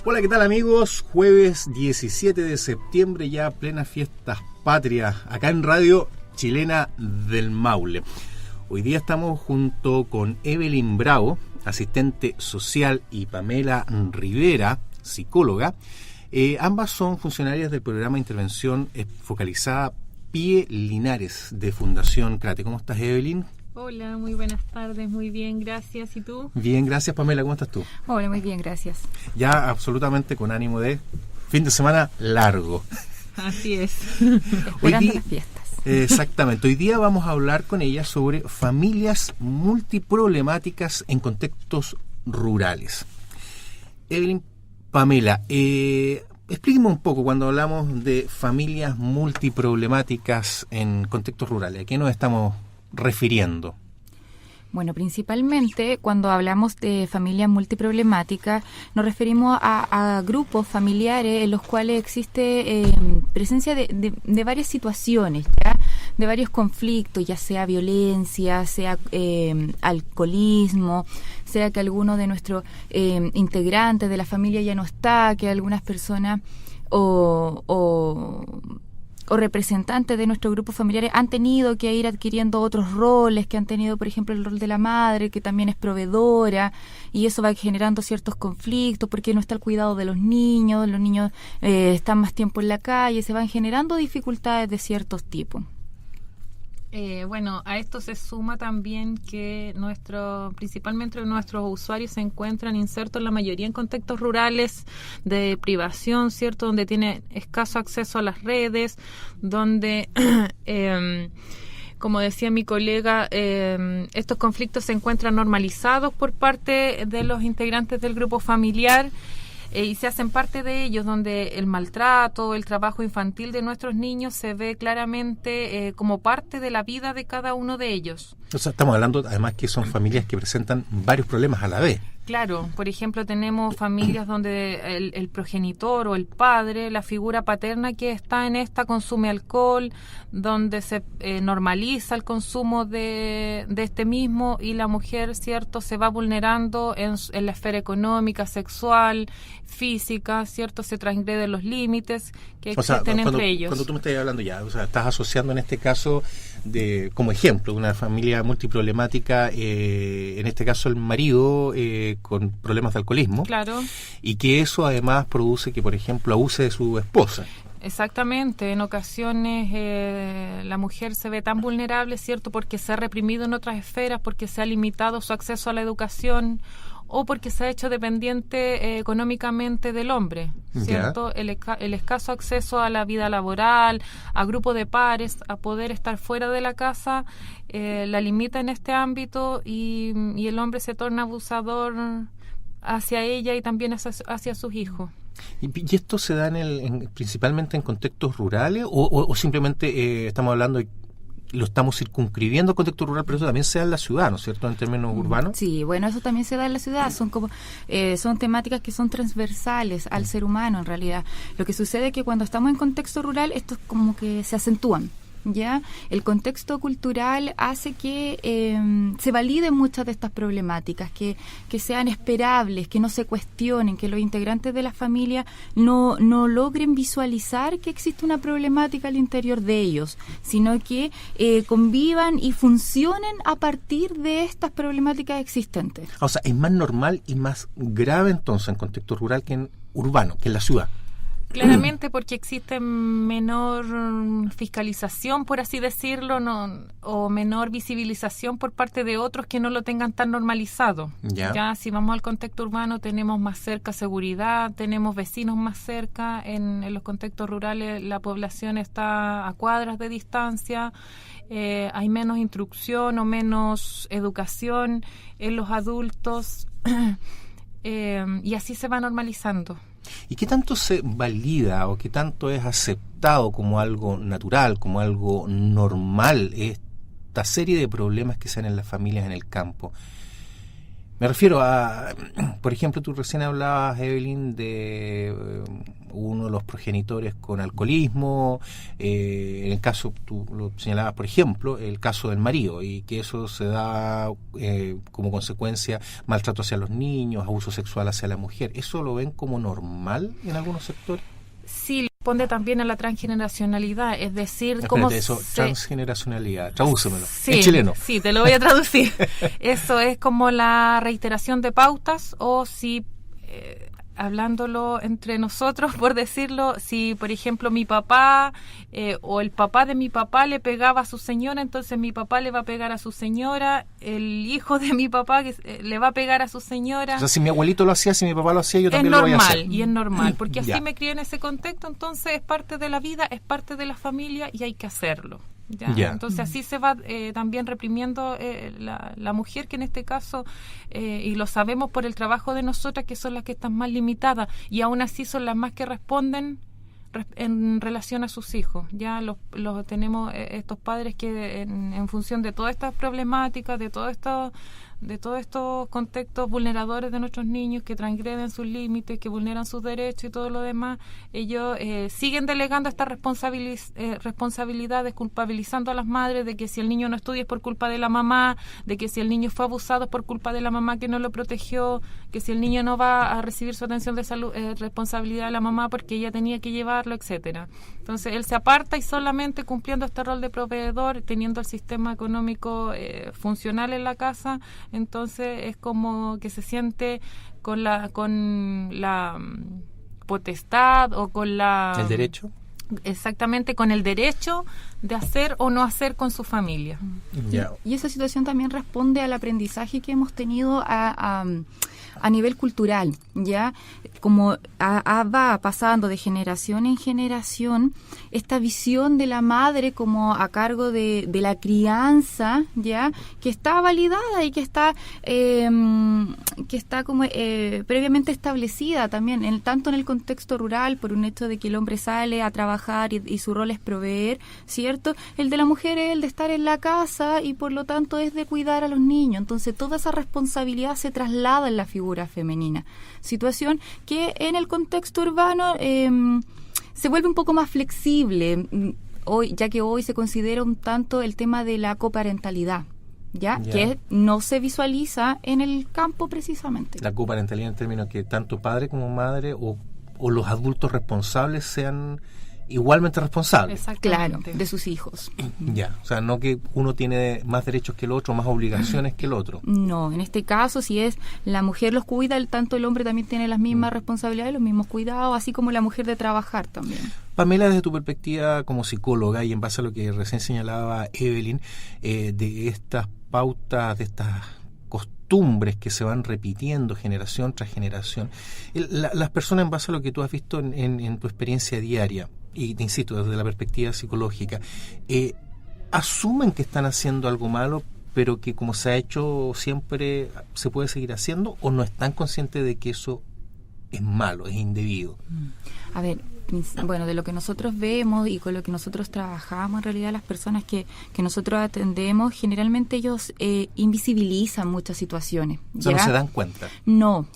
Hola, ¿qué tal amigos? Jueves 17 de septiembre, ya plenas fiestas patrias, acá en Radio Chilena del Maule. Hoy día estamos junto con Evelyn Bravo, asistente social, y Pamela Rivera, psicóloga. Ambas son funcionarias del programa de intervención focalizada PIE Linares de Fundación CRATE. ¿Cómo estás, Evelyn? Hola, muy buenas tardes, muy bien, gracias. ¿Y tú? Bien, gracias, Pamela. ¿Cómo estás tú? Hola, muy bien, gracias. Ya absolutamente con ánimo de fin de semana largo. Así es. Esperando las fiestas. Exactamente. Hoy día vamos a hablar con ella sobre familias multiproblemáticas en contextos rurales. Evelyn, Pamela, explíqueme un poco cuando hablamos de familias multiproblemáticas en contextos rurales. ¿A qué nos estamos refiriendo? Bueno, principalmente cuando hablamos de familias multiproblemáticas nos referimos a grupos familiares en los cuales existe presencia de varias situaciones, ¿ya? De varios conflictos, ya sea violencia, sea alcoholismo, sea que alguno de nuestros integrantes de la familia ya no está, que algunas personas o representantes de nuestros grupos familiares han tenido que ir adquiriendo otros roles, que han tenido, por ejemplo, el rol de la madre, que también es proveedora, y eso va generando ciertos conflictos porque no está el cuidado de los niños están más tiempo en la calle, se van generando dificultades de ciertos tipos. Bueno, a esto se suma también que principalmente nuestros usuarios se encuentran insertos la mayoría en contextos rurales de privación, ¿cierto? Donde tienen escaso acceso a las redes, donde, como decía mi colega, estos conflictos se encuentran normalizados por parte de los integrantes del grupo familiar. Y se hacen parte de ellos, donde el maltrato, el trabajo infantil de nuestros niños se ve claramente como parte de la vida de cada uno de ellos. O sea, estamos hablando además que son familias que presentan varios problemas a la vez. Claro, por ejemplo, tenemos familias donde el progenitor o el padre, la figura paterna que está en esta, consume alcohol, donde se normaliza el consumo de este mismo, y la mujer, ¿cierto?, se va vulnerando en la esfera económica, sexual, física, ¿cierto?, se transgreden los límites que existen entre ellos. Cuando tú me estás hablando ya, o sea, estás asociando en este caso como ejemplo de una familia multiproblemática, en este caso el marido con problemas de alcoholismo. Claro. Y que eso además produce que, por ejemplo, abuse de su esposa. Exactamente, en ocasiones la mujer se ve tan vulnerable, ¿cierto?, porque se ha reprimido en otras esferas, porque se ha limitado su acceso a la educación, o porque se ha hecho dependiente económicamente del hombre, ¿cierto? El escaso acceso a la vida laboral, a grupo de pares, a poder estar fuera de la casa, la limita en este ámbito, y el hombre se torna abusador hacia ella y también hacia sus hijos. ¿Y esto se da principalmente en contextos rurales o simplemente estamos hablando de lo estamos circunscribiendo al contexto rural, pero eso también se da en la ciudad, ¿no es cierto?, en términos urbanos? Sí, bueno, eso también se da en la ciudad. Son temáticas que son transversales al ser humano, en realidad. Lo que sucede es que cuando estamos en contexto rural, estos como que se acentúan. ¿Ya? El contexto cultural hace que se validen muchas de estas problemáticas, que sean esperables, que no se cuestionen, que los integrantes de la familia no logren visualizar que existe una problemática al interior de ellos, sino que convivan y funcionen a partir de estas problemáticas existentes. O sea, es más normal y más grave entonces en contexto rural que en urbano, que en la ciudad. Claramente, porque existe menor fiscalización, por así decirlo, o menor visibilización por parte de otros que no lo tengan tan normalizado. Ya si vamos al contexto urbano, tenemos más cerca seguridad, tenemos vecinos más cerca. En los contextos rurales la población está a cuadras de distancia, hay menos instrucción o menos educación en los adultos, y así se va normalizando. ¿Y qué tanto se valida o qué tanto es aceptado como algo natural, como algo normal, esta serie de problemas que se dan en las familias en el campo? Me refiero a, por ejemplo, tú recién hablabas, Evelyn, de uno de los progenitores con alcoholismo, en el caso, tú lo señalabas, por ejemplo, el caso del marido, y que eso se da como consecuencia maltrato hacia los niños, abuso sexual hacia la mujer. ¿Eso lo ven como normal en algunos sectores? Sí, responde también a la transgeneracionalidad, es decir, transgeneracionalidad, tradúcemelo, sí, en chileno. Sí, te lo voy a traducir. Eso es como la reiteración de pautas, o si, hablándolo entre nosotros, por decirlo, si por ejemplo mi papá o el papá de mi papá le pegaba a su señora, entonces mi papá le va a pegar a su señora, el hijo de mi papá le va a pegar a su señora. O sea, si mi abuelito lo hacía, si mi papá lo hacía, yo también lo voy a hacer. Y es normal, porque así Ya. me crié en ese contexto, entonces es parte de la vida, es parte de la familia y hay que hacerlo. ¿Ya? Entonces así se va también reprimiendo la mujer, que en este caso, y lo sabemos por el trabajo de nosotras, que son las que están más limitadas, y aún así son las más que responden en relación a sus hijos. Ya los tenemos estos padres que en función de todas estas problemáticas, de todos estos contextos vulneradores de nuestros niños, que transgreden sus límites, que vulneran sus derechos y todo lo demás, ellos siguen delegando estas responsabilidades, culpabilizando a las madres de que si el niño no estudia es por culpa de la mamá, de que si el niño fue abusado es por culpa de la mamá que no lo protegió, que si el niño no va a recibir su atención de salud es responsabilidad de la mamá porque ella tenía que llevarlo, etcétera. Entonces él se aparta, y solamente cumpliendo este rol de proveedor, teniendo el sistema económico funcional en la casa, entonces es como que se siente con la potestad o con la... ¿El derecho? Exactamente, con el derecho de hacer o no hacer con su familia. Yeah. Y esa situación también responde al aprendizaje que hemos tenido a nivel cultural, ¿ya? Como va pasando de generación en generación esta visión de la madre como a cargo de la crianza, ¿ya? Que está validada y que está como previamente establecida también, tanto en el contexto rural, por un hecho de que el hombre sale a trabajar y su rol es proveer, ¿cierto? El de la mujer es el de estar en la casa y por lo tanto es de cuidar a los niños. Entonces toda esa responsabilidad se traslada en la figura femenina. Situación que en el contexto urbano se vuelve un poco más flexible, hoy, ya que hoy se considera un tanto el tema de la coparentalidad, ¿ya? Que no se visualiza en el campo precisamente. La coparentalidad en términos que tanto padre como madre o los adultos responsables sean igualmente responsables. Claro, de sus hijos. Ya, o sea, no que uno tiene más derechos que el otro, más obligaciones que el otro. No, en este caso, si es la mujer los cuida, tanto el hombre también tiene las mismas responsabilidades, los mismos cuidados, así como la mujer de trabajar también. Pamela, desde tu perspectiva como psicóloga y en base a lo que recién señalaba Evelyn, de estas pautas, de estas costumbres que se van repitiendo generación tras generación, las personas, en base a lo que tú has visto en tu experiencia diaria, y te insisto, desde la perspectiva psicológica, asumen que están haciendo algo malo, pero que como se ha hecho siempre se puede seguir haciendo, o no están conscientes de que eso es malo, es indebido. A ver, bueno, de lo que nosotros vemos y con lo que nosotros trabajamos, en realidad las personas que nosotros atendemos, generalmente ellos invisibilizan muchas situaciones. O sea, ¿no se dan cuenta? No,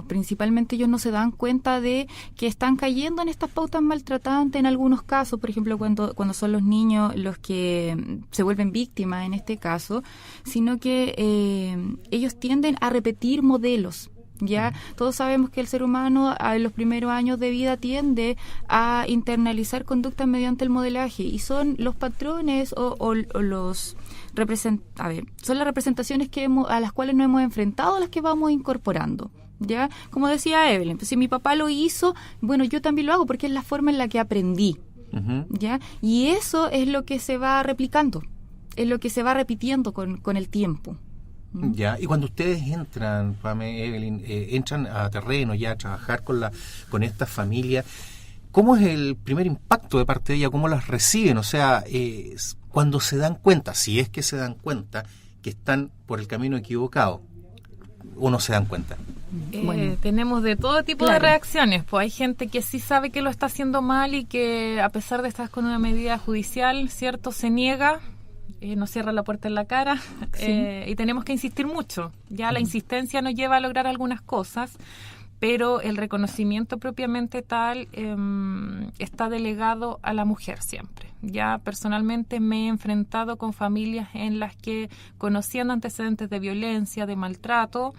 principalmente ellos no se dan cuenta de que están cayendo en estas pautas maltratantes en algunos casos, por ejemplo, cuando son los niños los que se vuelven víctimas en este caso, sino que ellos tienden a repetir modelos. Ya todos sabemos que el ser humano en los primeros años de vida tiende a internalizar conductas mediante el modelaje, y son los patrones o los son las representaciones a las cuales nos hemos enfrentado, las que vamos incorporando. ¿Ya? Como decía Evelyn, pues si mi papá lo hizo, bueno, yo también lo hago porque es la forma en la que aprendí. ¿Ya? Y eso es lo que se va replicando, es lo que se va repitiendo con el tiempo. Ya, y cuando ustedes entran, Pame, Evelyn, entran a terreno ya a trabajar con estas familias, ¿cómo es el primer impacto de parte de ella? ¿Cómo las reciben? O sea, cuando se dan cuenta, si es que se dan cuenta que están por el camino equivocado, ¿o no se dan cuenta? Tenemos de todo tipo de reacciones. Pues hay gente que sí sabe que lo está haciendo mal y que, a pesar de estar con una medida judicial, ¿cierto?, se niega. Nos cierra la puerta en la cara, y tenemos que insistir mucho. Ya la insistencia nos lleva a lograr algunas cosas, pero el reconocimiento propiamente tal está delegado a la mujer siempre. Ya personalmente me he enfrentado con familias en las que, conociendo antecedentes de violencia, de maltrato,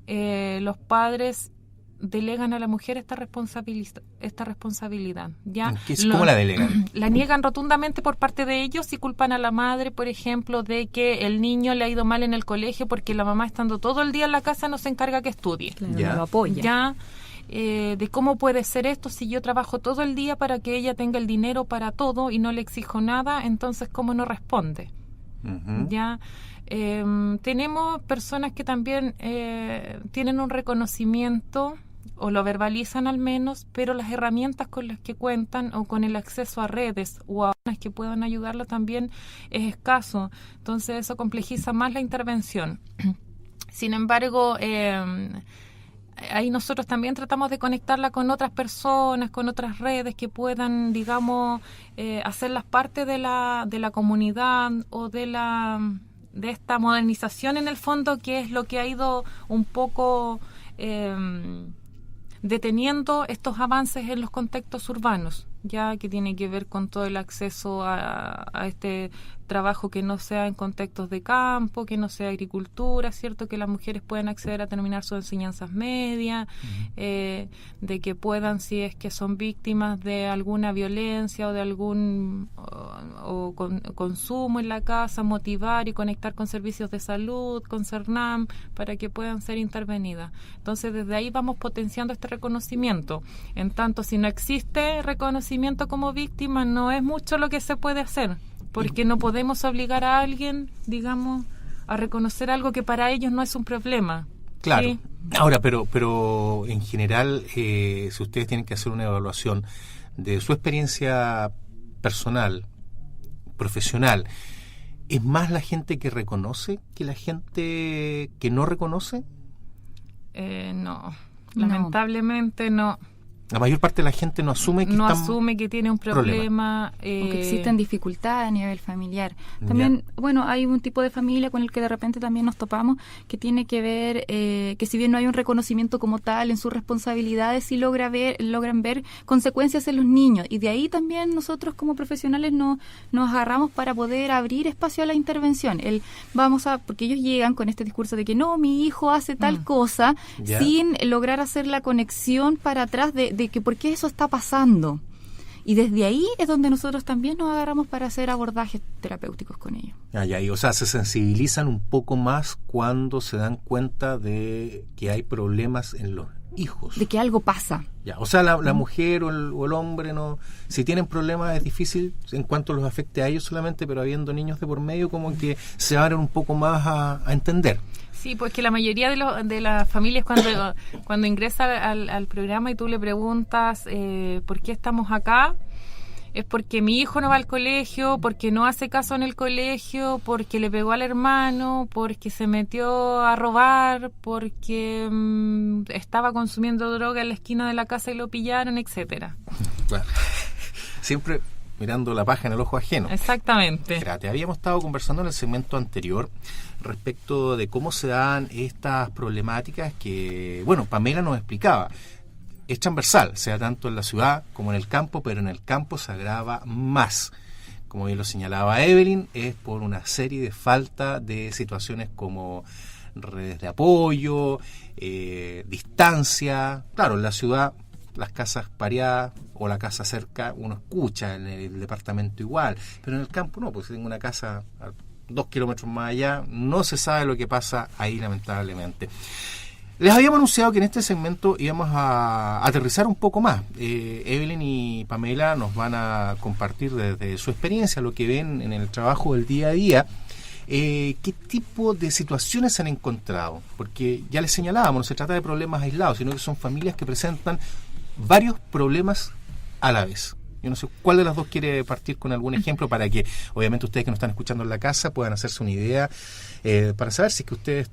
los padres delegan a la mujer esta responsabilidad. ¿Ya? ¿Cómo la delegan? La niegan rotundamente por parte de ellos y culpan a la madre, por ejemplo, de que el niño le ha ido mal en el colegio porque la mamá, estando todo el día en la casa, no se encarga que estudie. Claro, no lo apoya. Ya, de cómo puede ser esto si yo trabajo todo el día para que ella tenga el dinero para todo y no le exijo nada, entonces ¿cómo no responde? Uh-huh. Ya. Tenemos personas que también tienen un reconocimiento o lo verbalizan al menos, pero las herramientas con las que cuentan o con el acceso a redes o a personas que puedan ayudarla también es escaso. Entonces eso complejiza más la intervención. Sin embargo, ahí nosotros también tratamos de conectarla con otras personas, con otras redes que puedan, digamos, hacerlas parte de la comunidad o de esta modernización en el fondo, que es lo que ha ido un poco deteniendo estos avances en los contextos urbanos, ya que tiene que ver con todo el acceso a este trabajo que no sea en contextos de campo, que no sea agricultura, ¿cierto? Que las mujeres puedan acceder a terminar sus enseñanzas medias, de que puedan, si es que son víctimas de alguna violencia o de algún consumo en la casa, motivar y conectar con servicios de salud, con CERNAM, para que puedan ser intervenidas. Entonces, desde ahí vamos potenciando este reconocimiento. En tanto, si no existe reconocimiento como víctima, no es mucho lo que se puede hacer, porque no podemos obligar a alguien, digamos, a reconocer algo que para ellos no es un problema. Claro. ¿Sí? Ahora, pero en general, si ustedes tienen que hacer una evaluación de su experiencia personal, profesional, ¿es más la gente que reconoce que la gente que no reconoce? No, lamentablemente no. La mayor parte de la gente no asume que asume que tiene un problema. O que existen dificultades a nivel familiar. También, bueno, hay un tipo de familia con el que de repente también nos topamos, que tiene que ver, que si bien no hay un reconocimiento como tal en sus responsabilidades, sí logran ver consecuencias en los niños. Y de ahí también nosotros como profesionales nos agarramos para poder abrir espacio a la intervención. Porque ellos llegan con este discurso de que no, mi hijo hace tal cosa, sin lograr hacer la conexión para atrás de que por qué eso está pasando. Y desde ahí es donde nosotros también nos agarramos para hacer abordajes terapéuticos con ellos. O sea, se sensibilizan un poco más cuando se dan cuenta de que hay problemas en los hijos. De que algo pasa. O sea, la mujer o el hombre, no, si tienen problemas es difícil en cuanto los afecte a ellos solamente, pero habiendo niños de por medio, como que se abren un poco más a entender. Sí, pues que la mayoría de las familias cuando ingresa al programa y tú le preguntas ¿por qué estamos acá? Es porque mi hijo no va al colegio, porque no hace caso en el colegio, porque le pegó al hermano, porque se metió a robar, porque estaba consumiendo droga en la esquina de la casa y lo pillaron, etcétera. Claro. Siempre mirando la paja en el ojo ajeno. Exactamente. Fíjate, habíamos estado conversando en el segmento anterior respecto de cómo se dan estas problemáticas que, bueno, Pamela nos explicaba. Es transversal, sea tanto en la ciudad como en el campo, pero en el campo se agrava más. Como bien lo señalaba Evelyn, es por una serie de falta de situaciones como redes de apoyo, distancia. Claro, en la ciudad las casas pareadas o la casa cerca uno escucha, en el departamento igual, pero en el campo no, pues si tengo una casa a 2 kilómetros más allá, no se sabe lo que pasa ahí, lamentablemente. Les habíamos anunciado que en este segmento íbamos a aterrizar un poco más. Evelyn y Pamela nos van a compartir desde su experiencia lo que ven en el trabajo del día a día. ¿Qué tipo de situaciones se han encontrado? Porque ya les señalábamos, no se trata de problemas aislados, sino que son familias que presentan varios problemas a la vez. Yo no sé cuál de las dos quiere partir con algún ejemplo para que, obviamente, ustedes que nos están escuchando en la casa puedan hacerse una idea para saber si es que ustedes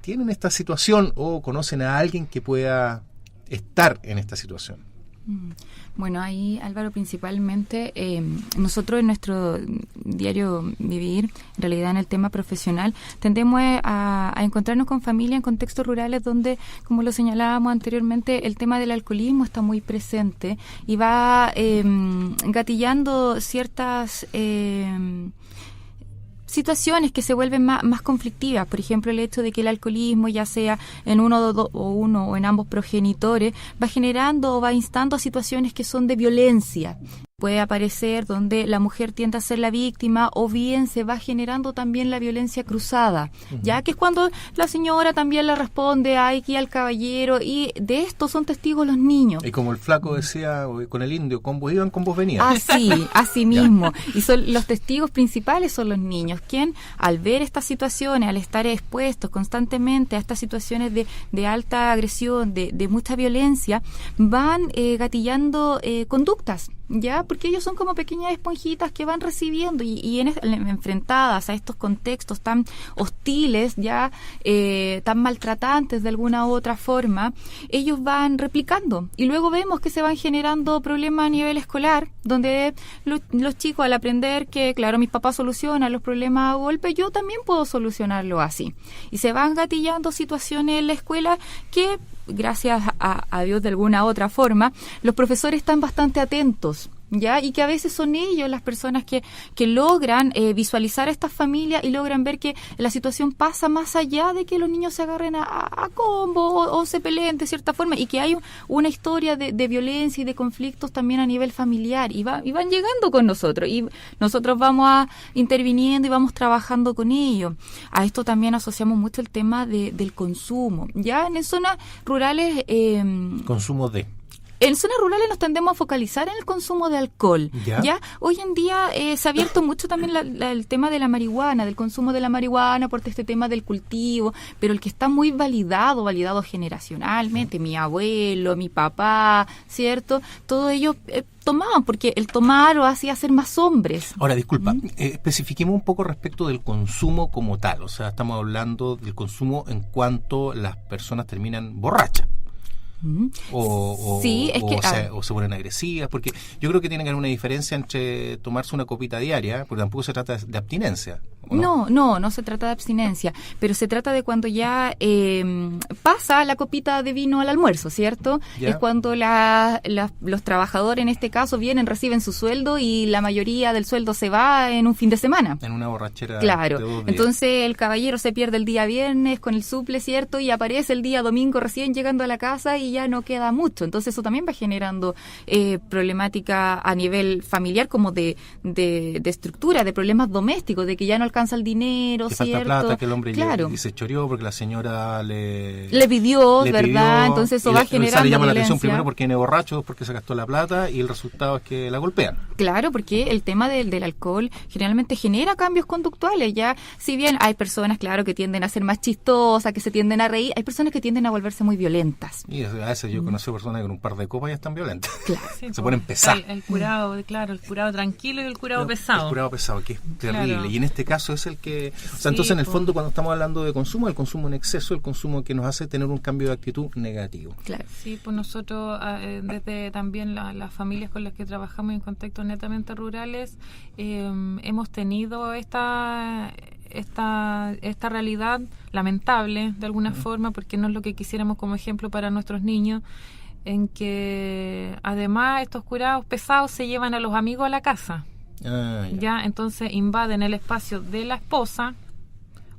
tienen esta situación o conocen a alguien que pueda estar en esta situación. Bueno, ahí, Álvaro, principalmente nosotros en nuestro diario vivir, en realidad en el tema profesional, tendemos a encontrarnos con familias en contextos rurales donde, como lo señalábamos anteriormente, el tema del alcoholismo está muy presente y va gatillando ciertas situaciones que se vuelven más conflictivas. Por ejemplo, el hecho de que el alcoholismo, ya sea en uno o en ambos progenitores, va generando o va instando a situaciones que son de violencia. Puede aparecer donde la mujer tiende a ser la víctima, o bien se va generando también la violencia cruzada, ya que es cuando la señora también le responde aquí al caballero, y de esto son testigos los niños. Y como el flaco decía con el indio, con vos iban, con vos venían. Así mismo. Y los testigos principales son los niños, quien al ver estas situaciones, al estar expuestos constantemente a estas situaciones de alta agresión, de mucha violencia, van gatillando conductas, ¿ya? Porque ellos son como pequeñas esponjitas que van recibiendo y enfrentadas a estos contextos tan hostiles, ya tan maltratantes de alguna u otra forma, ellos van replicando, y luego vemos que se van generando problemas a nivel escolar, donde los chicos, al aprender que, claro, mis papás solucionan los problemas a golpe, yo también puedo solucionarlo así, y se van gatillando situaciones en la escuela que, gracias a Dios, de alguna u otra forma, los profesores están bastante atentos, ¿ya? Y que a veces son ellos las personas que logran visualizar a estas familias y logran ver que la situación pasa más allá de que los niños se agarren a combo o se peleen de cierta forma, y que hay una historia de violencia y de conflictos también a nivel familiar, y van llegando con nosotros, y nosotros vamos interviniendo y vamos trabajando con ellos. A esto también asociamos mucho el tema del consumo, ya en zonas rurales. Consumo de... En zonas rurales nos tendemos a focalizar en el consumo de alcohol. ¿Ya? Hoy en día se ha abierto mucho también el tema de la marihuana, del consumo de la marihuana, por este tema del cultivo, pero el que está muy validado generacionalmente, mi abuelo, mi papá, ¿cierto? Todo ello tomaban, porque el tomar lo hacía ser más hombres. Ahora, disculpa, especifiquemos un poco respecto del consumo como tal. O sea, estamos hablando del consumo en cuanto las personas terminan borrachas. O se ponen agresivas, porque yo creo que tiene que haber una diferencia entre tomarse una copita diaria, porque tampoco se trata de abstinencia. No se trata de abstinencia, pero se trata de cuando ya pasa la copita de vino al almuerzo, ¿cierto? ¿Ya? Es cuando los trabajadores, en este caso, reciben su sueldo, y la mayoría del sueldo se va en un fin de semana. En una borrachera. Claro. Entonces el caballero se pierde el día viernes con el suple, ¿cierto? Y aparece el día domingo recién llegando a la casa y ya no queda mucho. Entonces eso también va generando problemática a nivel familiar, como de estructura, de problemas domésticos, de que ya no alcanza el dinero, que ¿cierto? Falta plata, que el hombre y se choreó porque la señora le pidió, ¿verdad? Entonces eso va generando le llama violencia. La atención primero porque viene borracho, porque se gastó la plata, y el resultado es que la golpean. Claro, porque el tema del alcohol generalmente genera cambios conductuales. Ya, si bien hay personas, claro, que tienden a ser más chistosas, que se tienden a reír, hay personas que tienden a volverse muy violentas. Y a veces yo conozco personas que con un par de copas ya están violentas. Claro. Sí, se ponen pesados. El curado, claro, el curado tranquilo y el curado pesado. El curado pesado, que es terrible. Claro. Y en este caso es el que... O sea, entonces, en el fondo, cuando estamos hablando de consumo, el consumo en exceso, el consumo que nos hace tener un cambio de actitud negativo. Claro. Sí, pues nosotros, desde también las familias con las que trabajamos en contextos netamente rurales, hemos tenido esta realidad lamentable, de alguna forma, porque no es lo que quisiéramos como ejemplo para nuestros niños, en que además estos curados pesados se llevan a los amigos a la casa. Ya, entonces invaden el espacio de la esposa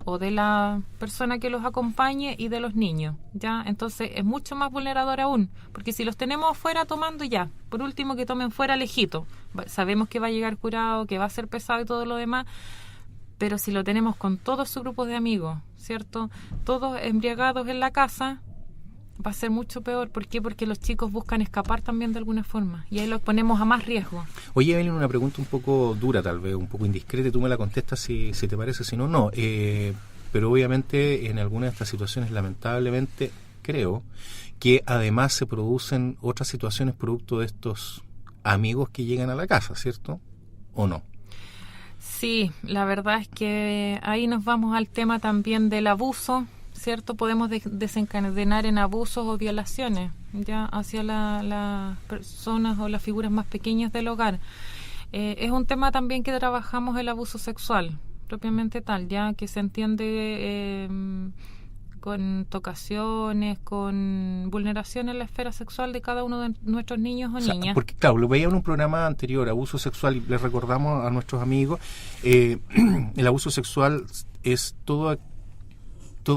o de la persona que los acompañe y de los niños, ya, entonces es mucho más vulnerador aún, porque si los tenemos afuera tomando, ya, por último que tomen fuera lejito, sabemos que va a llegar curado, que va a ser pesado y todo lo demás, pero si lo tenemos con todos sus grupos de amigos, ¿cierto? Todos embriagados en la casa, va a ser mucho peor. ¿Por qué? Porque los chicos buscan escapar también de alguna forma, y ahí los ponemos a más riesgo. Oye, Evelyn, una pregunta un poco dura, tal vez, un poco indiscreta, y tú me la contestas si te parece, si no. Pero obviamente en algunas de estas situaciones, lamentablemente, creo que además se producen otras situaciones producto de estos amigos que llegan a la casa, ¿cierto? ¿O no? Sí, la verdad es que ahí nos vamos al tema también del abuso, ¿cierto? Podemos desencadenar en abusos o violaciones ya hacia las personas o las figuras más pequeñas del hogar. Es un tema también que trabajamos el abuso sexual, propiamente tal, ya que se entiende con tocaciones, con vulneración en la esfera sexual de cada uno de nuestros niños o niñas. Porque claro, lo veía en un programa anterior, abuso sexual, y les recordamos a nuestros amigos, el abuso sexual es todo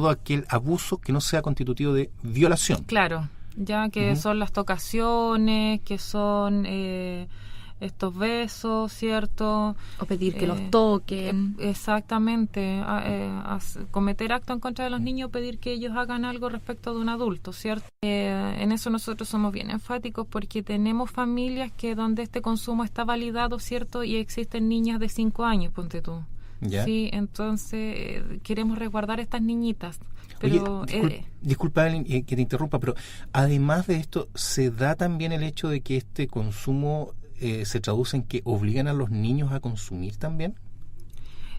aquel abuso que no sea constitutivo de violación. Claro, ya que son las tocaciones, que son estos besos, ¿cierto? O pedir que los toquen. Exactamente. Cometer acto en contra de los niños, pedir que ellos hagan algo respecto de un adulto, ¿cierto? En eso nosotros somos bien enfáticos porque tenemos familias que donde este consumo está validado, ¿cierto? Y existen niñas de 5 años, ponte tú. ¿Ya? Sí, entonces queremos resguardar a estas niñitas. Pero, oye, disculpa que te interrumpa, pero además de esto, ¿se da también el hecho de que este consumo se traduce en que obligan a los niños a consumir también?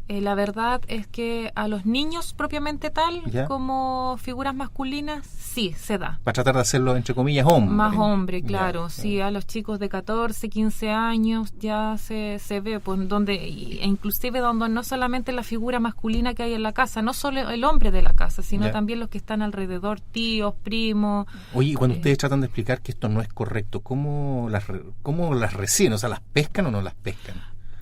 La verdad es que a los niños propiamente tal, ¿ya? Como figuras masculinas, sí, se da. Para tratar de hacerlo, entre comillas, hombre. Más hombre, claro. Ya, sí, a los chicos de 14, 15 años ya se ve, pues, inclusive donde no solamente la figura masculina que hay en la casa, no solo el hombre de la casa, sino ya. También los que están alrededor, tíos, primos. Oye, y cuando ustedes tratan de explicar que esto no es correcto, ¿cómo las reciben? O sea, ¿las pescan o no las pescan?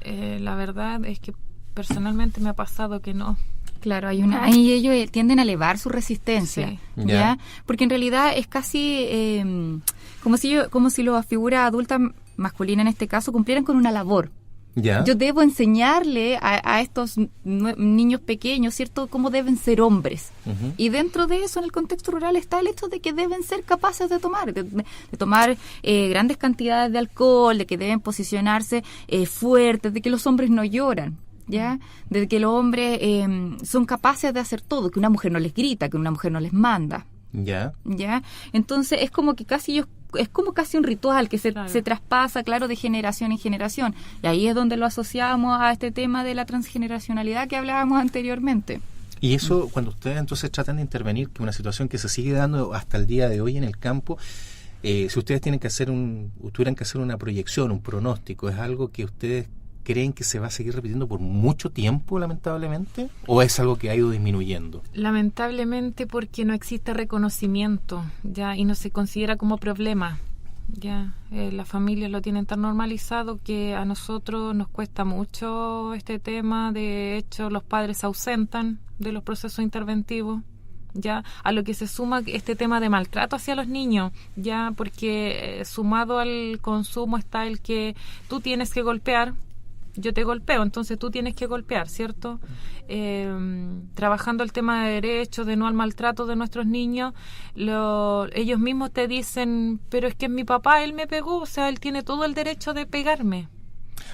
La verdad es que personalmente me ha pasado que no. Claro, ahí ellos tienden a elevar su resistencia, sí. ¿ya? Porque en realidad es casi como si las figuras adultas masculinas en este caso cumplieran con una labor. ¿Ya? Yo debo enseñarle a estos niños pequeños, ¿cierto?, cómo deben ser hombres. Uh-huh. Y dentro de eso, en el contexto rural, está el hecho de que deben ser capaces de tomar grandes cantidades de alcohol, de que deben posicionarse fuertes, de que los hombres no lloran. ¿Ya? De que los hombres son capaces de hacer todo, que una mujer no les grita, que una mujer no les manda. ¿Ya? Entonces es como casi un ritual que se traspasa, claro, de generación en generación. Y ahí es donde lo asociamos a este tema de la transgeneracionalidad que hablábamos anteriormente. Y eso, cuando ustedes entonces tratan de intervenir, que es una situación que se sigue dando hasta el día de hoy en el campo, si ustedes tuvieran que hacer una proyección, un pronóstico, ¿es algo que ustedes creen que se va a seguir repitiendo por mucho tiempo, lamentablemente? ¿O es algo que ha ido disminuyendo? Lamentablemente, porque no existe reconocimiento, ya, y no se considera como problema. Ya, las familias lo tienen tan normalizado que a nosotros nos cuesta mucho este tema. De hecho, los padres se ausentan de los procesos interventivos. Ya, a lo que se suma este tema de maltrato hacia los niños, ya, porque sumado al consumo está el que tú tienes que golpear. Yo te golpeo, entonces tú tienes que golpear, ¿cierto? Trabajando el tema de derechos, de no al maltrato de nuestros niños, ellos mismos te dicen, pero es que es mi papá, él me pegó, o sea, él tiene todo el derecho de pegarme.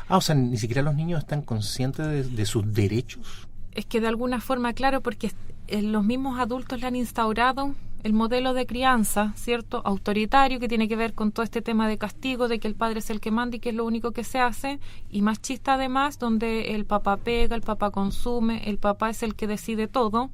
O sea, ni siquiera los niños están conscientes de sus derechos. Es que de alguna forma, claro, porque los mismos adultos le han instaurado el modelo de crianza, ¿cierto?, autoritario, que tiene que ver con todo este tema de castigo, de que el padre es el que manda y que es lo único que se hace, y machista además, donde el papá pega, el papá consume, el papá es el que decide todo,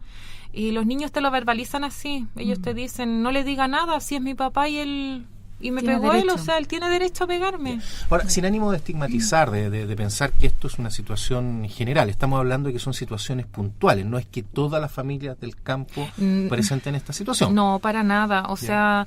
y los niños te lo verbalizan así, ellos te dicen, no le diga nada, así es mi papá y me pegó él, o sea, él tiene derecho a pegarme. Ahora, sin ánimo de estigmatizar, de pensar que esto es una situación general, estamos hablando de que son situaciones puntuales, no es que todas las familias del campo presenten esta situación. No, para nada, o sea,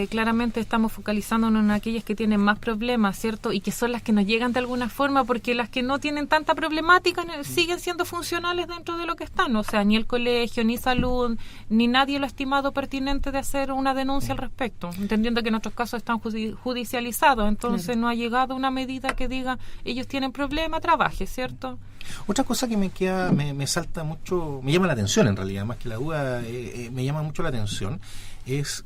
claramente estamos focalizándonos en aquellas que tienen más problemas, ¿cierto? Y que son las que nos llegan de alguna forma, porque las que no tienen tanta problemática siguen siendo funcionales dentro de lo que están, o sea, ni el colegio, ni salud, ni nadie lo ha estimado pertinente de hacer una denuncia al respecto, entendiendo que nuestros casos están judicializados, entonces no ha llegado una medida que diga ellos tienen problema, trabaje, ¿cierto? Otra cosa que me salta mucho, me llama la atención en realidad, más que la duda, me llama mucho la atención, es,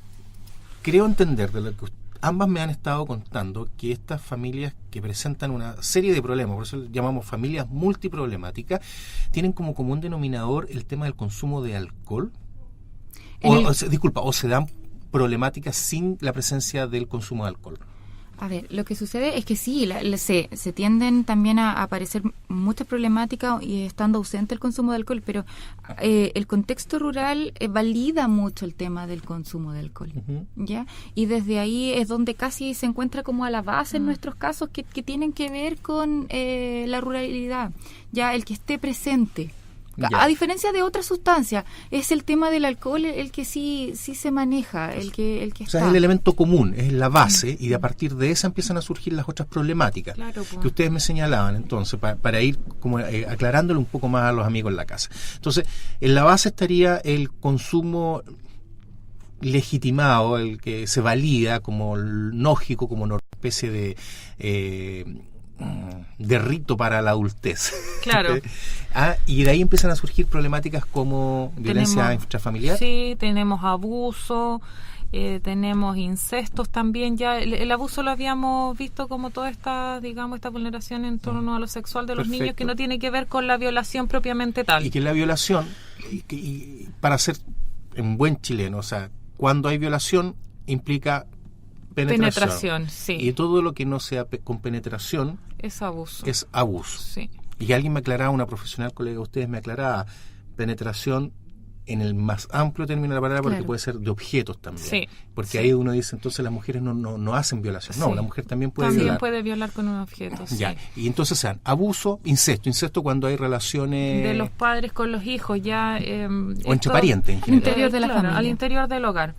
creo entender de lo que ambas me han estado contando, que estas familias que presentan una serie de problemas, por eso llamamos familias multiproblemáticas, tienen como común denominador el tema del consumo de alcohol, o se dan problemáticas sin la presencia del consumo de alcohol. A ver, lo que sucede es que sí, se tienden también a aparecer muchas problemáticas y estando ausente el consumo de alcohol, pero el contexto rural valida mucho el tema del consumo de alcohol, ¿ya? Y desde ahí es donde casi se encuentra como a la base en nuestros casos que tienen que ver con la ruralidad, ya el que esté presente. Ya. A diferencia de otras sustancias, es el tema del alcohol el que sí se maneja, el que está. O sea, es el elemento común, es la base, y a partir de esa empiezan a surgir las otras problemáticas que ustedes me señalaban, entonces, para ir como aclarándole un poco más a los amigos en la casa. Entonces, en la base estaría el consumo legitimado, el que se valida como lógico, como una especie de rito para la adultez. Claro. Y de ahí empiezan a surgir problemáticas como violencia intrafamiliar. Sí, tenemos abuso, tenemos incestos también. Ya el abuso lo habíamos visto como toda esta vulneración en torno a lo sexual de los niños, que no tiene que ver con la violación propiamente tal. Y que la violación, y para ser en buen chileno, o sea, cuando hay violación implica penetración, sí. Y todo lo que no sea con penetración es abuso. Es abuso. Sí. Y alguien me aclaraba, una profesional colega de ustedes me aclaraba, penetración en el más amplio término de la palabra, porque puede ser de objetos también. Sí. Porque ahí uno dice, entonces las mujeres no hacen violación. No, la mujer también puede violar. También puede violar con un objeto, Ya. sí. Y entonces sean abuso, incesto cuando hay relaciones de los padres con los hijos, ya o entre parientes en general. Interior de la familia. Al interior del hogar.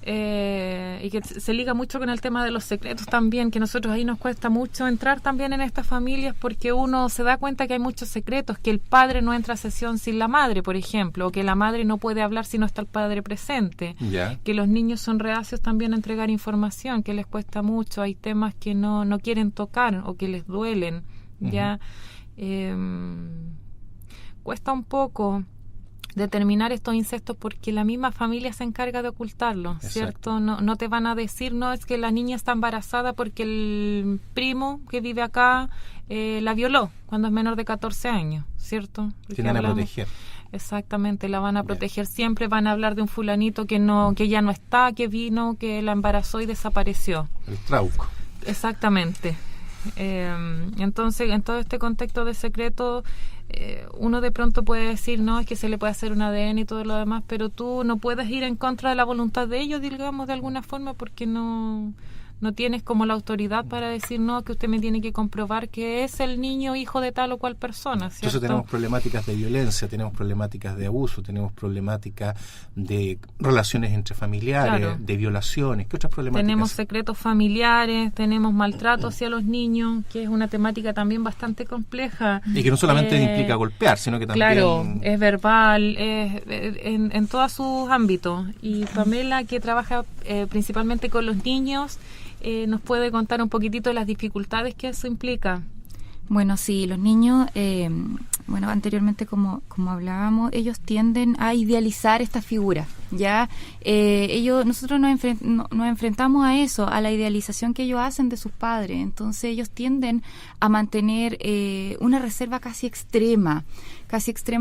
Y que se liga mucho con el tema de los secretos también, que nosotros ahí nos cuesta mucho entrar también en estas familias, porque uno se da cuenta que hay muchos secretos, que el padre no entra a sesión sin la madre, por ejemplo, o que la madre no puede hablar si no está el padre presente, que los niños son reacios también a entregar información, que les cuesta mucho, hay temas que no quieren tocar o que les duelen, ya cuesta un poco determinar estos incestos porque la misma familia se encarga de ocultarlo, ¿cierto? No te van a decir, no, es que la niña está embarazada porque el primo que vive acá la violó cuando es menor de 14 años, ¿cierto? Tienen a proteger. Exactamente, la van a proteger siempre, van a hablar de un fulanito que ya no está, que vino, que la embarazó y desapareció. El trauco. Exactamente. Entonces, en todo este contexto de secreto, uno de pronto puede decir, no, es que se le puede hacer un ADN y todo lo demás, pero tú no puedes ir en contra de la voluntad de ellos, digamos, de alguna forma, porque no tienes como la autoridad para decir, no, que usted me tiene que comprobar que es el niño hijo de tal o cual persona, ¿cierto? Entonces tenemos problemáticas de violencia, tenemos problemáticas de abuso, tenemos problemáticas de relaciones intrafamiliares, de violaciones. ¿Qué otras problemáticas? Tenemos secretos familiares, tenemos maltrato hacia los niños, que es una temática también bastante compleja. Y que no solamente implica golpear, sino que también... Claro, es verbal, en todos sus ámbitos. Y Pamela, que trabaja principalmente con los niños, nos puede contar un poquitito de las dificultades que eso implica. Bueno, sí, los niños, anteriormente como hablábamos, ellos tienden a idealizar esta figura, ¿ya? Nosotros nos enfrentamos a eso, a la idealización que ellos hacen de sus padres, entonces ellos tienden a mantener una reserva casi extrema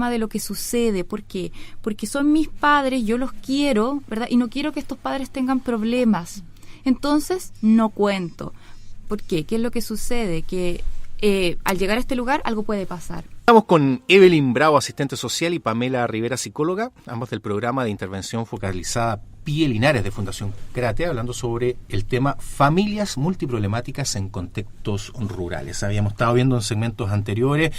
de lo que sucede. ¿Por qué? Porque son mis padres, yo los quiero, ¿verdad? Y no quiero que estos padres tengan problemas. Entonces, no cuento. ¿Por qué? ¿Qué es lo que sucede? Que al llegar a este lugar, algo puede pasar. Estamos con Evelyn Bravo, asistente social, y Pamela Rivera, psicóloga, ambos del programa de intervención focalizada Pie Linares de Fundación Crate, hablando sobre el tema familias multiproblemáticas en contextos rurales. Habíamos estado viendo en segmentos anteriores,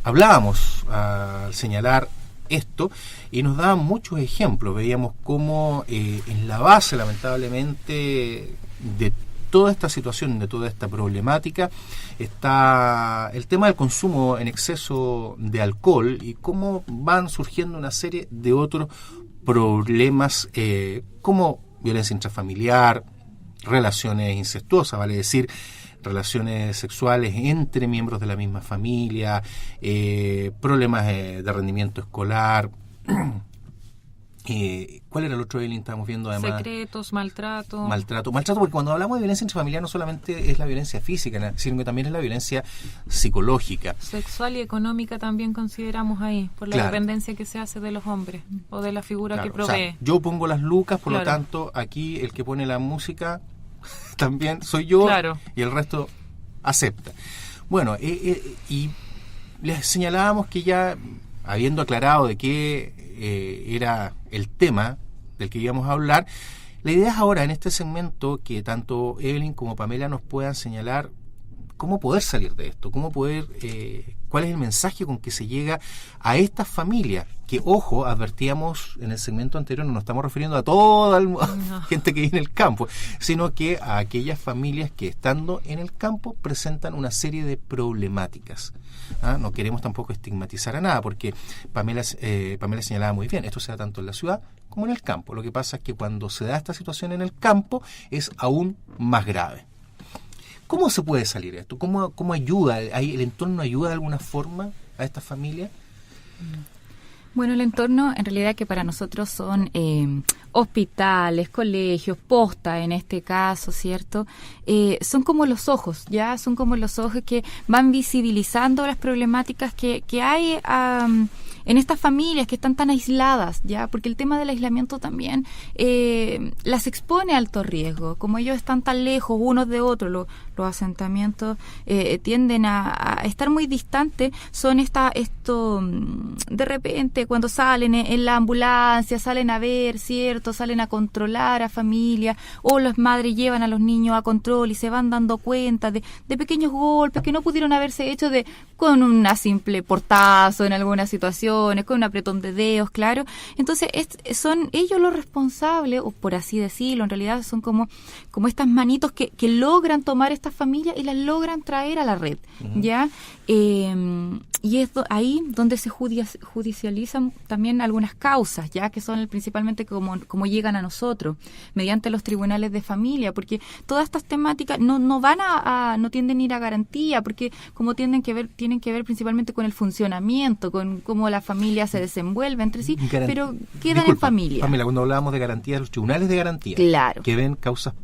hablábamos al señalar esto y nos daban muchos ejemplos. Veíamos cómo en la base, lamentablemente, de toda esta situación, de toda esta problemática, está el tema del consumo en exceso de alcohol y cómo van surgiendo una serie de otros problemas como violencia intrafamiliar, relaciones incestuosas, vale decir, relaciones sexuales entre miembros de la misma familia, problemas de rendimiento escolar. ¿Cuál era el otro que estábamos viendo además? Secretos, maltrato, porque cuando hablamos de violencia intrafamiliar no solamente es la violencia física, sino que también es la violencia psicológica. Sexual y económica también consideramos ahí, por la dependencia que se hace de los hombres o de la figura que provee. O sea, yo pongo las lucas, por lo tanto, aquí el que pone la música también soy yo, claro, y el resto acepta. Bueno, y les señalábamos que ya, habiendo aclarado de qué era el tema del que íbamos a hablar, la idea es ahora, en este segmento, que tanto Evelyn como Pamela nos puedan señalar cómo poder salir de esto, cómo poder, cuál es el mensaje con que se llega a estas familias, que, ojo, advertíamos en el segmento anterior, no nos estamos refiriendo a toda la gente que vive en el campo, sino que a aquellas familias que, estando en el campo, presentan una serie de problemáticas. No queremos tampoco estigmatizar a nada, porque Pamela señalaba muy bien, esto se da tanto en la ciudad como en el campo. Lo que pasa es que cuando se da esta situación en el campo es aún más grave. ¿Cómo se puede salir de esto? ¿Cómo ayuda? ¿El entorno ayuda de alguna forma a estas familias? Bueno, el entorno en realidad que para nosotros son hospitales, colegios, posta en este caso, ¿cierto? Son como los ojos, ¿ya? Son como los ojos que van visibilizando las problemáticas que hay en estas familias que están tan aisladas, ¿ya? Porque el tema del aislamiento también las expone a alto riesgo. Como ellos están tan lejos unos de otros, los asentamientos tienden a estar muy distantes, son esto de repente cuando salen en la ambulancia, salen a ver, ¿cierto? Salen a controlar a familias, o las madres llevan a los niños a control y se van dando cuenta de pequeños golpes que no pudieron haberse hecho con una simple portazo en algunas situaciones, con un apretón de dedos, claro. Entonces son ellos los responsables, o por así decirlo, en realidad son como estas manitos que logran tomar estas familias y las logran traer a la red, ¿ya? Y es ahí donde se judicializan también algunas causas, ya que son principalmente como llegan a nosotros, mediante los tribunales de familia, porque todas estas temáticas no van no tienden a ir a garantía, porque como tienen que ver principalmente con el funcionamiento, con cómo la familia se desenvuelve entre sí, pero quedan en familia. Pamela, cuando hablábamos de garantías, los tribunales de garantía, claro, que ven causas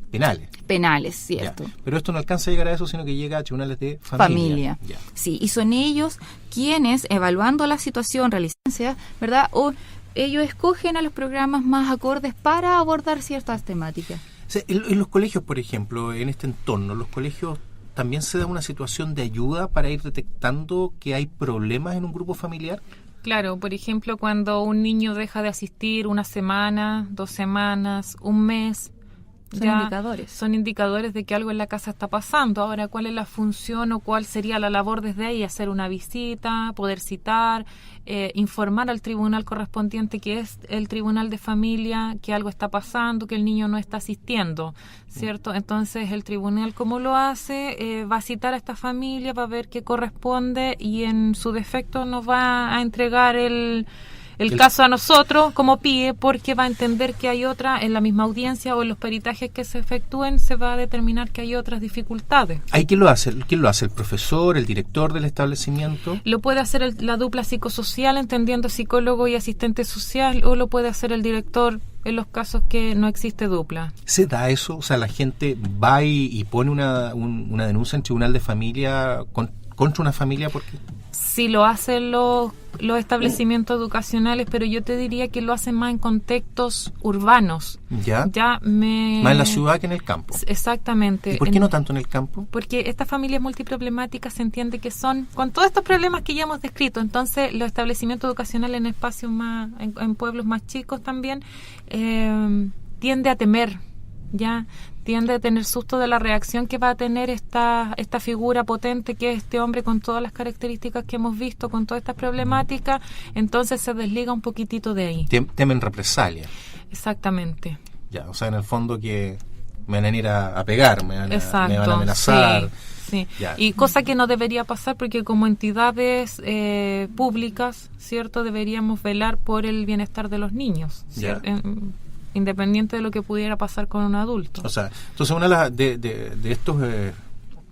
penales, cierto. Ya. Pero esto no alcanza a llegar a eso, sino que llega a tribunales de familia. Ya. Sí, y son ellos quienes, evaluando la situación, realizan, ¿verdad? O ellos escogen a los programas más acordes para abordar ciertas temáticas. O sea, en los colegios, por ejemplo, en este entorno, los colegios también se da una situación de ayuda para ir detectando que hay problemas en un grupo familiar. Claro, por ejemplo, cuando un niño deja de asistir 1 semana, 2 semanas, 1 mes, son indicadores de que algo en la casa está pasando. Ahora, ¿cuál es la función o cuál sería la labor desde ahí? Hacer una visita, poder citar, informar al tribunal correspondiente, que es el tribunal de familia, que algo está pasando, que el niño no está asistiendo, ¿cierto? Entonces, el tribunal, ¿cómo lo hace? Va a citar a esta familia, va a ver qué corresponde y en su defecto nos va a entregar el caso a nosotros como PIE, porque va a entender que hay otra, en la misma audiencia o en los peritajes que se efectúen, se va a determinar que hay otras dificultades. ¿Quién lo hace? ¿Quién lo hace? ¿El profesor, el director del establecimiento? Lo puede hacer la dupla psicosocial, entendiendo psicólogo y asistente social, o lo puede hacer el director en los casos que no existe dupla. ¿Se da eso? O sea, la gente va y pone una denuncia en tribunal de familia contra una familia porque... Sí, lo hacen los establecimientos educacionales, pero yo te diría que lo hacen más en contextos urbanos. Más en la ciudad que en el campo. Exactamente. ¿Y por qué no tanto en el campo? Porque estas familias multiproblemáticas se entiende que son, con todos estos problemas que ya hemos descrito, entonces los establecimientos educacionales en espacios más, en pueblos más chicos también, tiende a temer, tiende a tener susto de la reacción que va a tener esta figura potente que es este hombre con todas las características que hemos visto, con todas estas problemáticas, entonces se desliga un poquitito de ahí. Temen represalia. Exactamente. O sea, en el fondo que me van a ir a pegar, me van a amenazar. Sí. Y cosa que no debería pasar, porque como entidades públicas, ¿cierto?, deberíamos velar por el bienestar de los niños, independiente de lo que pudiera pasar con un adulto. O sea, entonces una de estos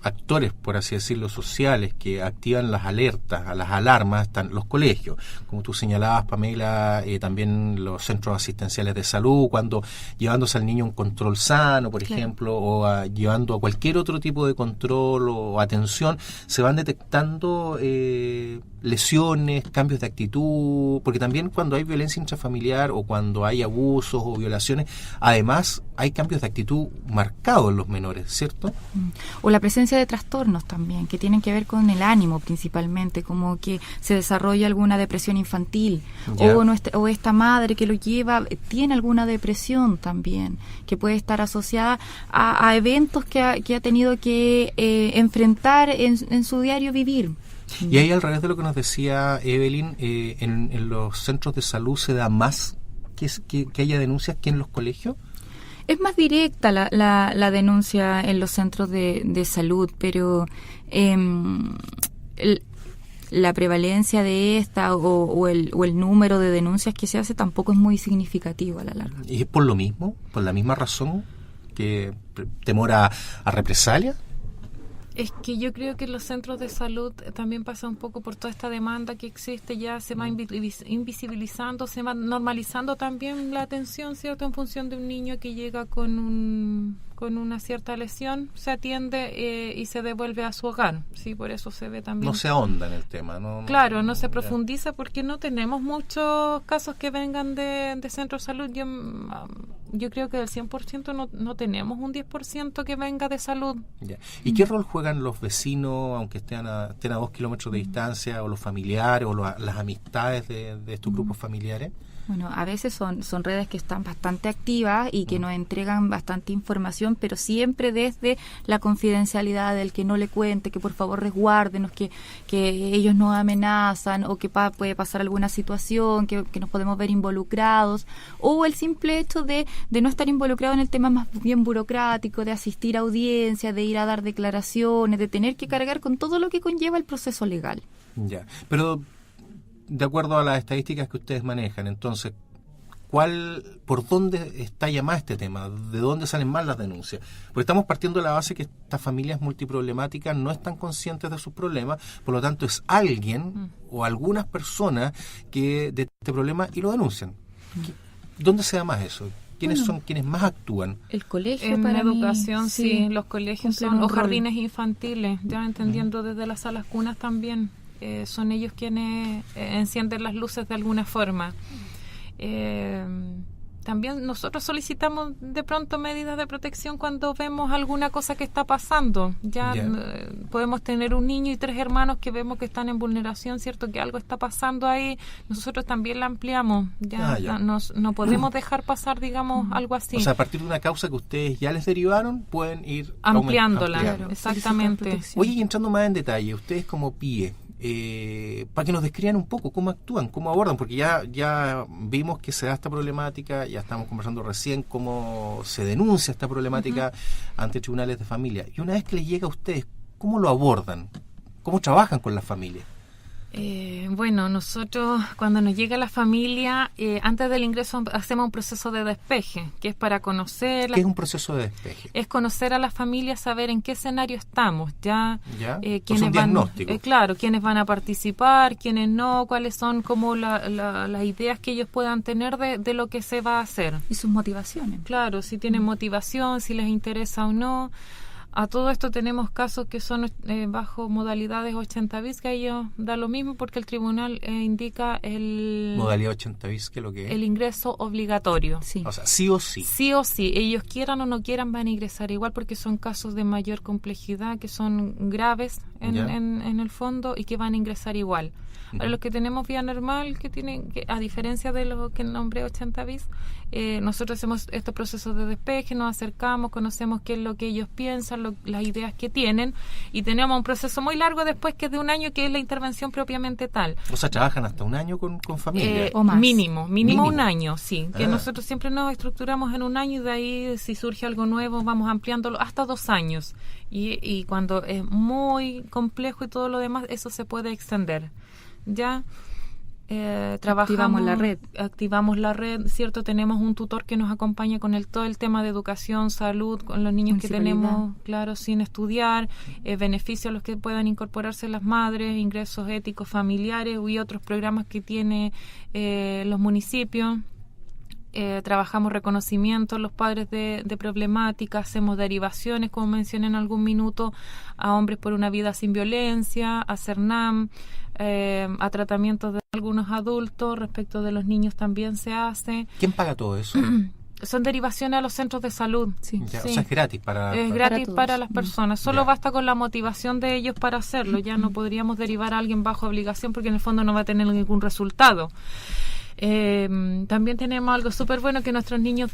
actores, por así decirlo, sociales que activan las alertas, a las alarmas, están los colegios, como tú señalabas, Pamela, también los centros asistenciales de salud, cuando llevándose al niño un control sano, por ejemplo, o llevando a cualquier otro tipo de control o atención, se van detectando lesiones, cambios de actitud, porque también cuando hay violencia intrafamiliar o cuando hay abusos o violaciones, además hay cambios de actitud marcados en los menores, ¿cierto? O la presencia de trastornos también, que tienen que ver con el ánimo principalmente, como que se desarrolla alguna depresión infantil, o esta madre que lo lleva tiene alguna depresión también, que puede estar asociada a eventos que ha tenido que enfrentar en su diario vivir. Y ahí, al revés de lo que nos decía Evelyn, en los centros de salud se da más que haya denuncias que en los colegios. Es más directa la denuncia en los centros de salud, pero la prevalencia de esta o el número de denuncias que se hace tampoco es muy significativo a la larga. ¿Y es por lo mismo, por la misma razón, que temor a represalia? Es que yo creo que los centros de salud también pasa un poco por toda esta demanda que existe, ya se va invisibilizando, se va normalizando también la atención, ¿cierto? En función de un niño que llega con una cierta lesión, se atiende y se devuelve a su hogar, ¿sí? Por eso se ve también... No se ahonda en el tema, ¿no? Claro, no se profundiza porque no tenemos muchos casos que vengan de centros de salud. Yo creo que del 100% no tenemos un 10% que venga de salud. Ya. ¿Y qué rol juegan los vecinos, aunque estén a 2 kilómetros de distancia, o los familiares, o las amistades de estos grupos familiares? Bueno, a veces son redes que están bastante activas y que nos entregan bastante información, pero siempre desde la confidencialidad del que no le cuente, que por favor resguárdenos, que ellos no amenazan, o que puede pasar alguna situación, que nos podemos ver involucrados, o el simple hecho de no estar involucrado en el tema más bien burocrático, de asistir a audiencias, de ir a dar declaraciones, de tener que cargar con todo lo que conlleva el proceso legal. Ya, pero de acuerdo a las estadísticas que ustedes manejan, entonces, ¿por dónde está llamado este tema? ¿De dónde salen más las denuncias? Porque estamos partiendo de la base que estas familias multiproblemáticas no están conscientes de sus problemas, por lo tanto es alguien o algunas personas que de este problema y lo denuncian. ¿Dónde se da más eso? ¿Quiénes son quienes más actúan? El colegio, en para educación, mí, sí, los colegios son, o jardines infantiles, ya entendiendo desde las salas cunas también. Son ellos quienes encienden las luces de alguna forma. También nosotros solicitamos de pronto medidas de protección cuando vemos alguna cosa que está pasando. Podemos tener un niño y 3 hermanos que vemos que están en vulneración, ¿cierto? Que algo está pasando ahí. Nosotros también la ampliamos. No podemos dejar pasar, digamos, algo así. O sea, a partir de una causa que ustedes ya les derivaron, pueden ir ampliándola. Claro, exactamente. Oye, y entrando más en detalle, ustedes como PIE, para que nos describan un poco cómo actúan, cómo abordan, porque ya vimos que se da esta problemática, ya estamos conversando recién cómo se denuncia esta problemática ante tribunales de familia. Y una vez que les llega a ustedes, ¿cómo lo abordan? ¿Cómo trabajan con las familias? Bueno, nosotros cuando nos llega la familia, antes del ingreso hacemos un proceso de despeje, que es para conocer... ¿Qué es un proceso de despeje? Es conocer a la familia, saber en qué escenario estamos, quiénes van, claro, quiénes van a participar, quiénes no, cuáles son como las ideas que ellos puedan tener de lo que se va a hacer. Y sus motivaciones. Claro, si tienen motivación, si les interesa o no. A todo esto tenemos casos que son bajo modalidades 80 bis, que a ellos da lo mismo porque el tribunal indica el... ¿Modalidad 80 bis qué es lo que es? El ingreso obligatorio. Sí. O sea, sí o sí. Sí o sí. Ellos quieran o no quieran van a ingresar igual porque son casos de mayor complejidad, que son graves en el fondo y que van a ingresar igual. Para los que tenemos vía normal, que a diferencia de lo que nombré 80 bis, nosotros hacemos estos procesos de despeje, nos acercamos, conocemos qué es lo que ellos piensan, las ideas que tienen, y tenemos un proceso muy largo después, que es de 1 año, que es la intervención propiamente tal. O sea, ¿trabajan hasta 1 año con familia? O más. Mínimo 1 año, sí. Que nosotros siempre nos estructuramos en 1 año, y de ahí, si surge algo nuevo, vamos ampliándolo hasta 2 años. Y cuando es muy complejo y todo lo demás, eso se puede extender. activamos la red, ¿cierto? Tenemos un tutor que nos acompaña con todo el tema de educación, salud, con los niños que tenemos, claro, sin estudiar, beneficios a los que puedan incorporarse las madres, ingresos éticos familiares y otros programas que tiene los municipios. Trabajamos reconocimiento a los padres de problemáticas, hacemos derivaciones, como mencioné en algún minuto, a hombres por una vida sin violencia, a CERNAM, a tratamientos de algunos adultos, respecto de los niños también se hace. ¿Quién paga todo eso? Son derivaciones a los centros de salud. Sí. O sea, es gratis gratis para las personas. Solo basta con la motivación de ellos para hacerlo. Ya no podríamos derivar a alguien bajo obligación porque en el fondo no va a tener ningún resultado. También tenemos algo súper bueno, que nuestros niños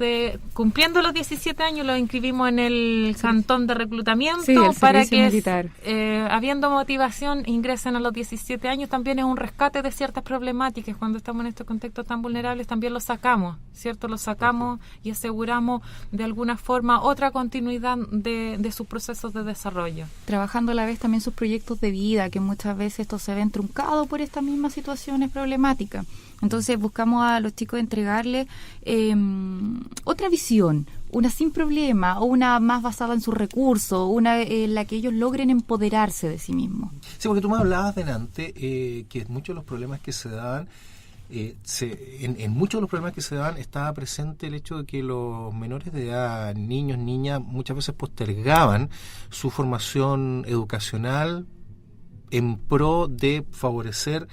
cumpliendo los 17 años los inscribimos en el cantón de reclutamiento, para que habiendo motivación ingresen a los 17 años. También es un rescate de ciertas problemáticas. Cuando estamos en estos contextos tan vulnerables también los sacamos, ¿cierto? Los sacamos y aseguramos de alguna forma otra continuidad de sus procesos de desarrollo. Trabajando a la vez también sus proyectos de vida, que muchas veces estos se ven truncados por estas mismas situaciones problemáticas. Entonces buscamos a los chicos entregarles otra visión, una sin problema, o una más basada en sus recursos, una en la que ellos logren empoderarse de sí mismos. Sí, porque tú me hablabas delante que muchos de los problemas que se daban, en muchos de los problemas que se daban estaba presente el hecho de que los menores de edad, niños, niñas, muchas veces postergaban su formación educacional en pro de favorecer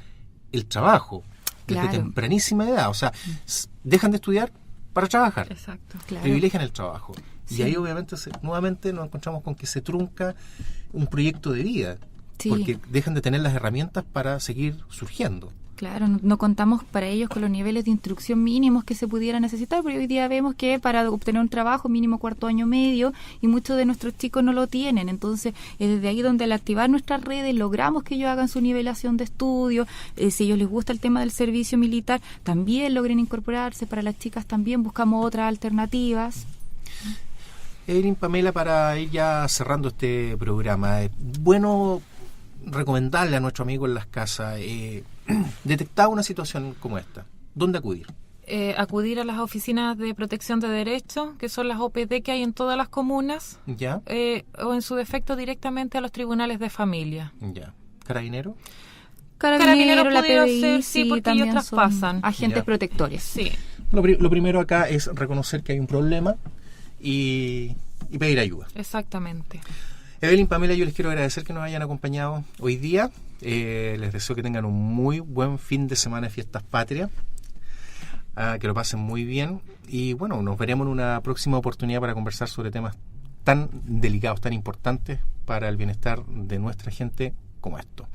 el trabajo. Desde tempranísima edad, o sea, dejan de estudiar para trabajar. Exacto. Privilegian el trabajo. Sí. Y ahí obviamente nuevamente nos encontramos con que se trunca un proyecto de vida, porque dejan de tener las herramientas para seguir surgiendo. Claro, no contamos para ellos con los niveles de instrucción mínimos que se pudieran necesitar, porque hoy día vemos que para obtener un trabajo mínimo cuarto año medio, y muchos de nuestros chicos no lo tienen. Entonces, es desde ahí donde al activar nuestras redes logramos que ellos hagan su nivelación de estudio. Si a ellos les gusta el tema del servicio militar, también logren incorporarse. Para las chicas también buscamos otras alternativas. Evelyn, Pamela, para ir ya cerrando este programa, bueno recomendarle a nuestro amigo en las casas, detectar una situación como esta, ¿dónde acudir? Acudir a las oficinas de protección de derechos, que son las OPD que hay en todas las comunas, ¿ya? O en su defecto directamente a los tribunales de familia. ¿Ya? ¿Carabinero? Carabinero, la PDI, ser, sí, porque ellos traspasan. Agentes protectores. Sí. Lo primero acá es reconocer que hay un problema y pedir ayuda. Exactamente. Evelyn, Pamela, yo les quiero agradecer que nos hayan acompañado hoy día. Les deseo que tengan un muy buen fin de semana de Fiestas Patrias, que lo pasen muy bien, y bueno, nos veremos en una próxima oportunidad para conversar sobre temas tan delicados, tan importantes para el bienestar de nuestra gente como esto.